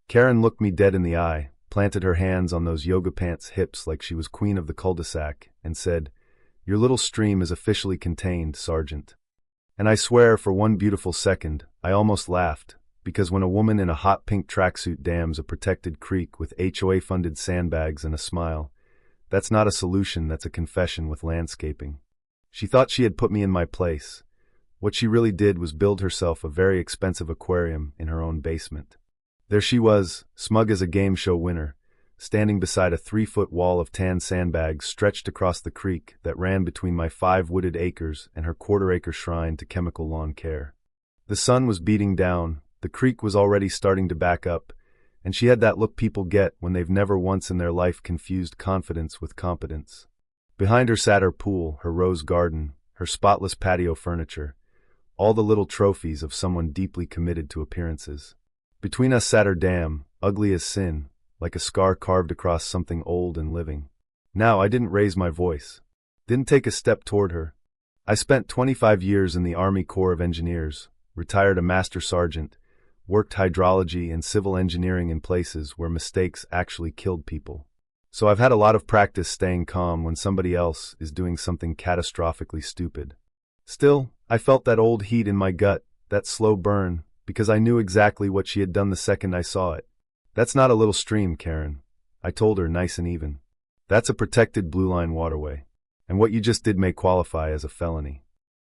Karen looked me dead in the eye, planted her hands on those yoga pants hips like she was queen of the cul-de-sac, and said, "Your little stream is officially contained, Sergeant." And I swear for one beautiful second, I almost laughed, because when a woman in a hot pink tracksuit dams a protected creek with HOA-funded sandbags and a smile, that's not a solution, that's a confession with landscaping. She thought she had put me in my place. What she really did was build herself a very expensive aquarium in her own basement. There she was, smug as a game show winner, standing beside a 3-foot wall of tan sandbags stretched across the creek that ran between my 5 wooded acres and her quarter-acre shrine to chemical lawn care. The sun was beating down, the creek was already starting to back up, and she had that look people get when they've never once in their life confused confidence with competence. Behind her sat her pool, her rose garden, her spotless patio furniture, all the little trophies of someone deeply committed to appearances. Between us sat her dam, ugly as sin, like a scar carved across something old and living. Now I didn't raise my voice, didn't take a step toward her. I spent 25 years in the Army Corps of Engineers, retired a master sergeant, worked hydrology and civil engineering in places where mistakes actually killed people. So I've had a lot of practice staying calm when somebody else is doing something catastrophically stupid. Still, I felt that old heat in my gut, that slow burn, because I knew exactly what she had done the second I saw it. "That's not a little stream, Karen," I told her nice and even. "That's a protected blue line waterway. And what you just did may qualify as a felony."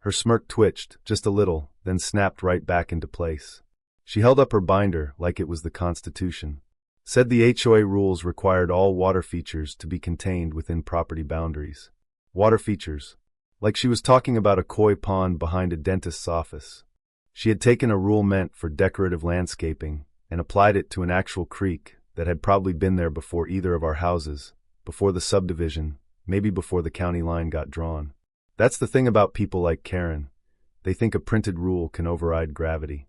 Her smirk twitched, just a little, then snapped right back into place. She held up her binder like it was the Constitution. Said the HOA rules required all water features to be contained within property boundaries. Water features. Like she was talking about a koi pond behind a dentist's office. She had taken a rule meant for decorative landscaping and applied it to an actual creek that had probably been there before either of our houses, before the subdivision, maybe before the county line got drawn. That's the thing about people like Karen. They think a printed rule can override gravity.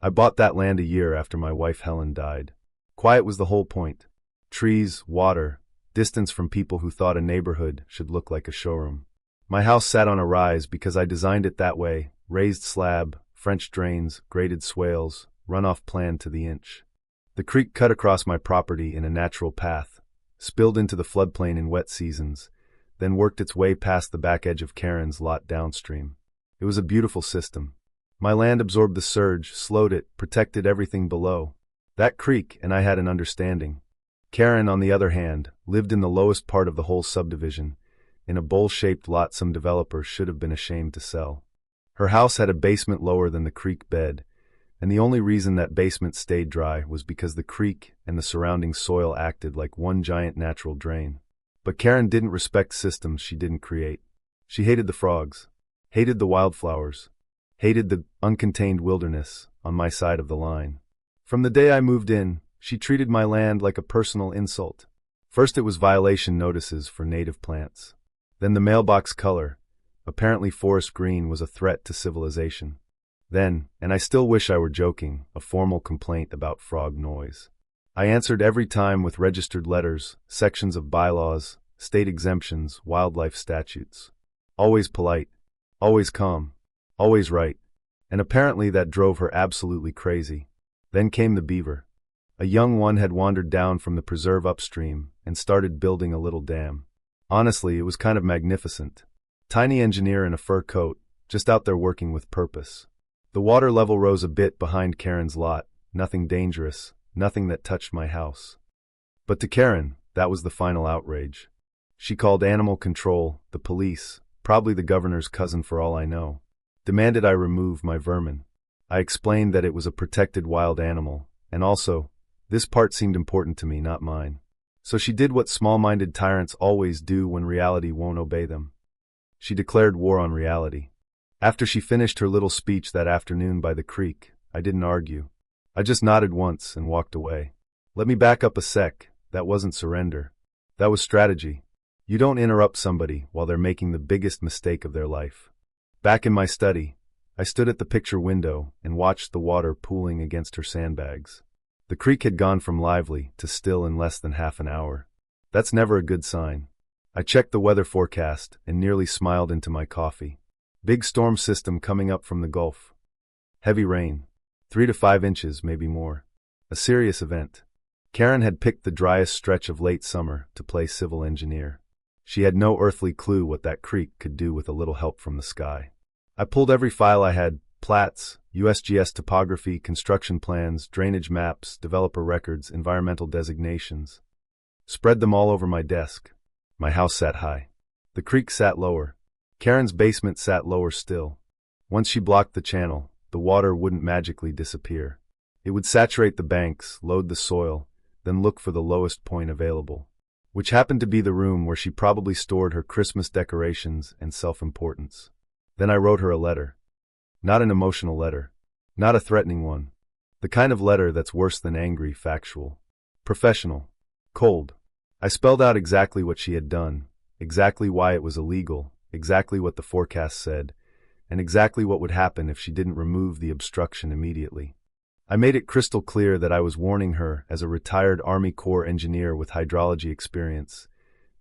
I bought that land a year after my wife Helen died. Quiet was the whole point. Trees, water, distance from people who thought a neighborhood should look like a showroom. My house sat on a rise because I designed it that way, raised slab, French drains, graded swales, runoff planned to the inch. The creek cut across my property in a natural path, spilled into the floodplain in wet seasons, then worked its way past the back edge of Karen's lot downstream. It was a beautiful system. My land absorbed the surge, slowed it, protected everything below. That creek and I had an understanding. Karen, on the other hand, lived in the lowest part of the whole subdivision, in a bowl-shaped lot some developer should have been ashamed to sell. Her house had a basement lower than the creek bed, and the only reason that basement stayed dry was because the creek and the surrounding soil acted like one giant natural drain. But Karen didn't respect systems she didn't create. She hated the frogs, hated the wildflowers, hated the uncontained wilderness on my side of the line. From the day I moved in, she treated my land like a personal insult. First it was violation notices for native plants. Then the mailbox color, apparently forest green, was a threat to civilization. Then, and I still wish I were joking, a formal complaint about frog noise. I answered every time with registered letters, sections of bylaws, state exemptions, wildlife statutes. Always polite, always calm, always right. And apparently that drove her absolutely crazy. Then came the beaver. A young one had wandered down from the preserve upstream and started building a little dam. Honestly, it was kind of magnificent. Tiny engineer in a fur coat, just out there working with purpose. The water level rose a bit behind Karen's lot, nothing dangerous, nothing that touched my house. But to Karen, that was the final outrage. She called animal control, the police, probably the governor's cousin for all I know. Demanded I remove my vermin. I explained that it was a protected wild animal, and also, this part seemed important to me, not mine. So she did what small-minded tyrants always do when reality won't obey them. She declared war on reality. After she finished her little speech that afternoon by the creek, I didn't argue. I just nodded once and walked away. Let me back up a sec. That wasn't surrender. That was strategy. You don't interrupt somebody while they're making the biggest mistake of their life. Back in my study, I stood at the picture window and watched the water pooling against her sandbags. The creek had gone from lively to still in less than half an hour. That's never a good sign. I checked the weather forecast and nearly smiled into my coffee. Big storm system coming up from the Gulf. Heavy rain. 3 to 5 inches, maybe more. A serious event. Karen had picked the driest stretch of late summer to play civil engineer. She had no earthly clue what that creek could do with a little help from the sky. I pulled every file I had: plats, USGS topography, construction plans, drainage maps, developer records, environmental designations. Spread them all over my desk. My house sat high. The creek sat lower. Karen's basement sat lower still. Once she blocked the channel, the water wouldn't magically disappear. It would saturate the banks, load the soil, then look for the lowest point available, which happened to be the room where she probably stored her Christmas decorations and self-importance. Then I wrote her a letter. Not an emotional letter. Not a threatening one. The kind of letter that's worse than angry, factual. Professional. Cold. I spelled out exactly what she had done, exactly why it was illegal, exactly what the forecast said, and exactly what would happen if she didn't remove the obstruction immediately. I made it crystal clear that I was warning her as a retired Army Corps engineer with hydrology experience,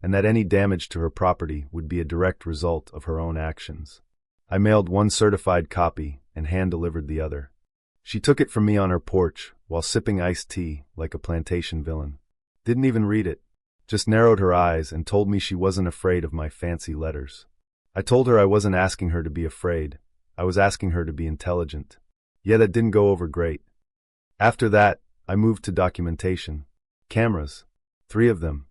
and that any damage to her property would be a direct result of her own actions. I mailed one certified copy and hand-delivered the other. She took it from me on her porch while sipping iced tea like a plantation villain. Didn't even read it. Just narrowed her eyes and told me she wasn't afraid of my fancy letters. I told her I wasn't asking her to be afraid. I was asking her to be intelligent. Yeah, that didn't go over great. After that, I moved to documentation. Cameras. 3 of them.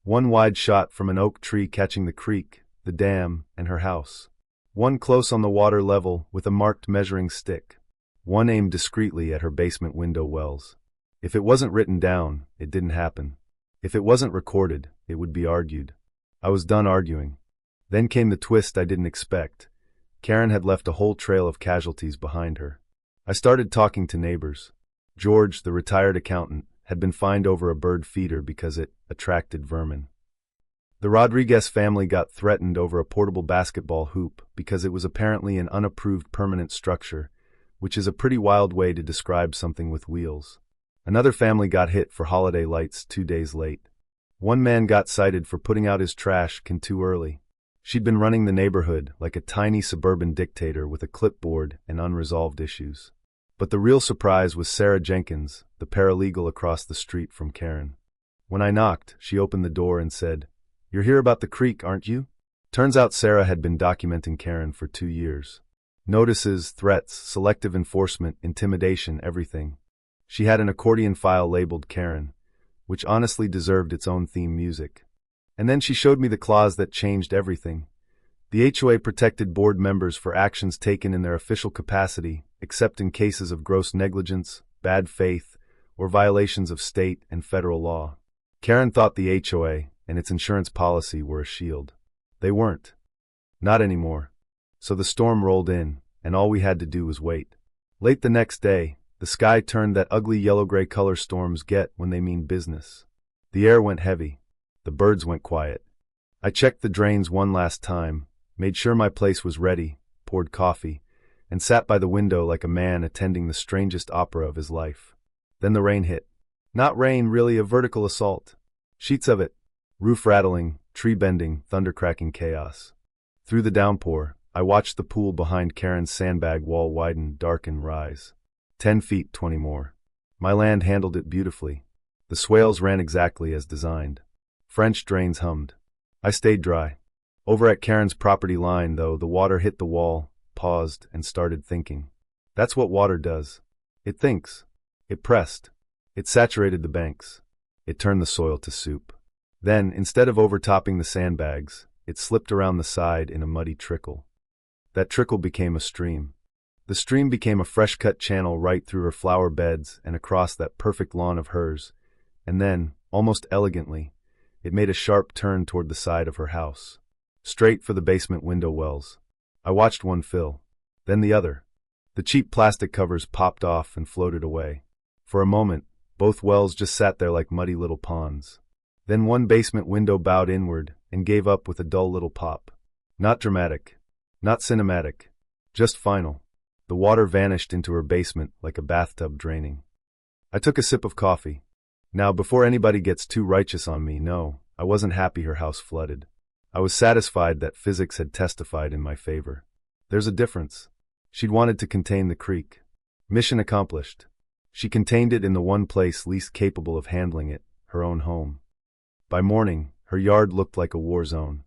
One wide shot from an oak tree catching the creek, the dam, and her house. One close on the water level with a marked measuring stick. One aimed discreetly at her basement window wells. If it wasn't written down, it didn't happen. If it wasn't recorded, it would be argued. I was done arguing. Then came the twist I didn't expect. Karen had left a whole trail of casualties behind her. I started talking to neighbors. George, the retired accountant, had been fined over a bird feeder because it attracted vermin. The Rodriguez family got threatened over a portable basketball hoop because it was apparently an unapproved permanent structure, which is a pretty wild way to describe something with wheels. Another family got hit for holiday lights 2 days late. One man got cited for putting out his trash too early. She'd been running the neighborhood like a tiny suburban dictator with a clipboard and unresolved issues. But the real surprise was Sarah Jenkins, the paralegal across the street from Karen. When I knocked, she opened the door and said, "You're here about the creek, aren't you?" Turns out Sarah had been documenting Karen for 2 years. Notices, threats, selective enforcement, intimidation, everything. She had an accordion file labeled Karen, which honestly deserved its own theme music. And then she showed me the clause that changed everything. The HOA protected board members for actions taken in their official capacity, except in cases of gross negligence, bad faith, or violations of state and federal law. Karen thought the HOA and its insurance policy were a shield. They weren't. Not anymore. So the storm rolled in, and all we had to do was wait. Late the next day, the sky turned that ugly yellow-gray color storms get when they mean business. The air went heavy. The birds went quiet. I checked the drains one last time, made sure my place was ready, poured coffee, and sat by the window like a man attending the strangest opera of his life. Then the rain hit. Not rain, really, a vertical assault. Sheets of it. Roof rattling, tree bending, thunder-cracking chaos. Through the downpour, I watched the pool behind Karen's sandbag wall widen, darken, rise. 10 feet, 20 more. My land handled it beautifully. The swales ran exactly as designed. French drains hummed. I stayed dry. Over at Karen's property line, though, the water hit the wall, paused, and started thinking. That's what water does. It thinks. It pressed. It saturated the banks. It turned the soil to soup. Then, instead of overtopping the sandbags, it slipped around the side in a muddy trickle. That trickle became a stream. The stream became a fresh-cut channel right through her flower beds and across that perfect lawn of hers, and then, almost elegantly, it made a sharp turn toward the side of her house. Straight for the basement window wells. I watched one fill. Then the other. The cheap plastic covers popped off and floated away. For a moment, both wells just sat there like muddy little ponds. Then one basement window bowed inward and gave up with a dull little pop. Not dramatic. Not cinematic. Just final. The water vanished into her basement like a bathtub draining. I took a sip of coffee. Now, before anybody gets too righteous on me, no, I wasn't happy her house flooded. I was satisfied that physics had testified in my favor. There's a difference. She'd wanted to contain the creek. Mission accomplished. She contained it in the one place least capable of handling it, her own home. By morning, her yard looked like a war zone.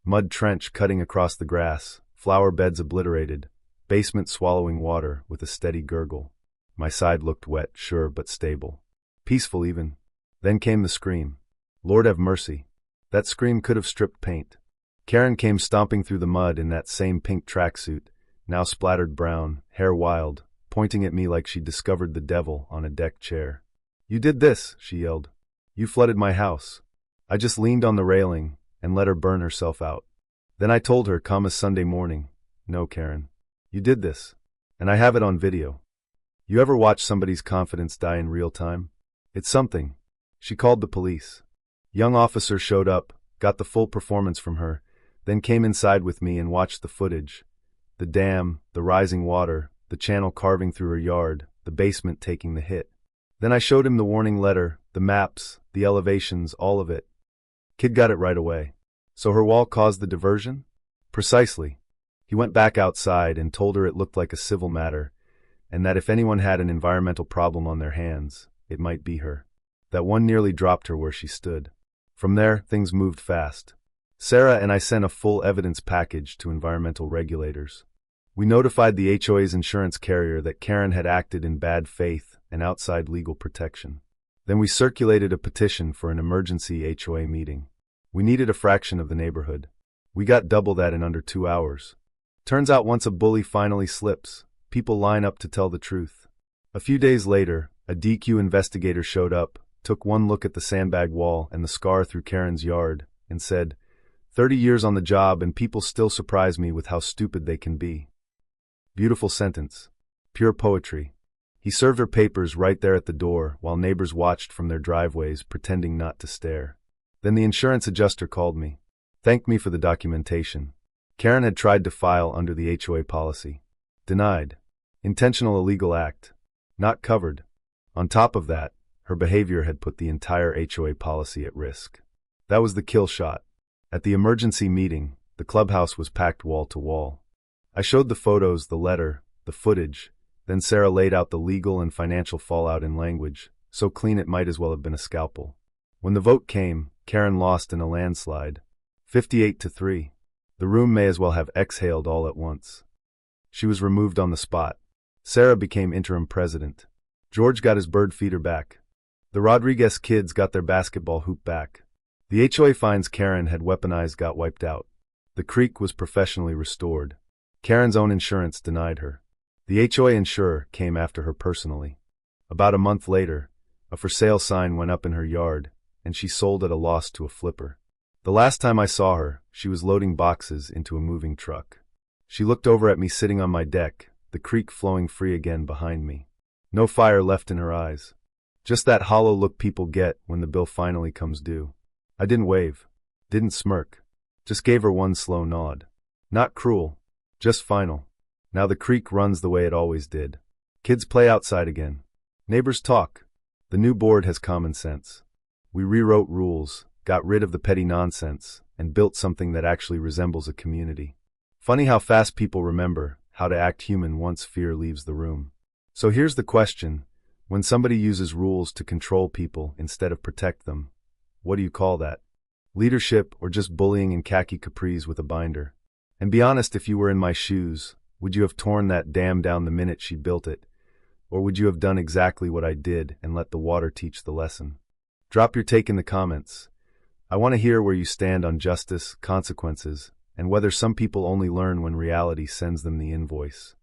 Mud trench cutting across the grass, flower beds obliterated, basement swallowing water with a steady gurgle. My side looked wet, sure, but stable. Peaceful even. Then came the scream. Lord have mercy. That scream could have stripped paint. Karen came stomping through the mud in that same pink tracksuit, now splattered brown, hair wild, pointing at me like she'd discovered the devil on a deck chair. You did this, she yelled. You flooded my house. I just leaned on the railing and let her burn herself out. Then I told her, calm as Sunday morning, no, Karen. You did this. And I have it on video. You ever watch somebody's confidence die in real time? It's something. She called the police. Young officer showed up, got the full performance from her, then came inside with me and watched the footage. The dam, the rising water, the channel carving through her yard, the basement taking the hit. Then I showed him the warning letter, the maps, the elevations, all of it. Kid got it right away. So her wall caused the diversion? Precisely. He went back outside and told her it looked like a civil matter, and that if anyone had an environmental problem on their hands, it might be her. That one nearly dropped her where she stood. From there, things moved fast. Sarah and I sent a full evidence package to environmental regulators. We notified the HOA's insurance carrier that Karen had acted in bad faith and outside legal protection. Then we circulated a petition for an emergency HOA meeting. We needed a fraction of the neighborhood. We got double that in under 2 hours. Turns out once a bully finally slips, people line up to tell the truth. A few days later, a DQ investigator showed up, took one look at the sandbag wall and the scar through Karen's yard, and said, 30 years on the job and people still surprise me with how stupid they can be. Beautiful sentence. Pure poetry. He served her papers right there at the door while neighbors watched from their driveways, pretending not to stare. Then the insurance adjuster called me. Thanked me for the documentation. Karen had tried to file under the HOA policy. Denied. Intentional illegal act. Not covered. On top of that, her behavior had put the entire HOA policy at risk. That was the kill shot. At the emergency meeting, the clubhouse was packed wall to wall. I showed the photos, the letter, the footage, then Sarah laid out the legal and financial fallout in language, so clean it might as well have been a scalpel. When the vote came, Karen lost in a landslide. 58-3. The room may as well have exhaled all at once. She was removed on the spot. Sarah became interim president. George got his bird feeder back. The Rodriguez kids got their basketball hoop back. The HOA fines Karen had weaponized got wiped out. The creek was professionally restored. Karen's own insurance denied her. The HOA insurer came after her personally. About a month later, a for sale sign went up in her yard, and she sold at a loss to a flipper. The last time I saw her, she was loading boxes into a moving truck. She looked over at me sitting on my deck, the creek flowing free again behind me. No fire left in her eyes. Just that hollow look people get when the bill finally comes due. I didn't wave, didn't smirk, just gave her one slow nod. Not cruel, just final. Now the creek runs the way it always did. Kids play outside again. Neighbors talk. The new board has common sense. We rewrote rules, got rid of the petty nonsense, and built something that actually resembles a community. Funny how fast people remember how to act human once fear leaves the room. So here's the question. When somebody uses rules to control people instead of protect them, what do you call that? Leadership or just bullying in khaki capris with a binder? And be honest, if you were in my shoes, would you have torn that dam down the minute she built it? Or would you have done exactly what I did and let the water teach the lesson? Drop your take in the comments. I want to hear where you stand on justice, consequences, and whether some people only learn when reality sends them the invoice.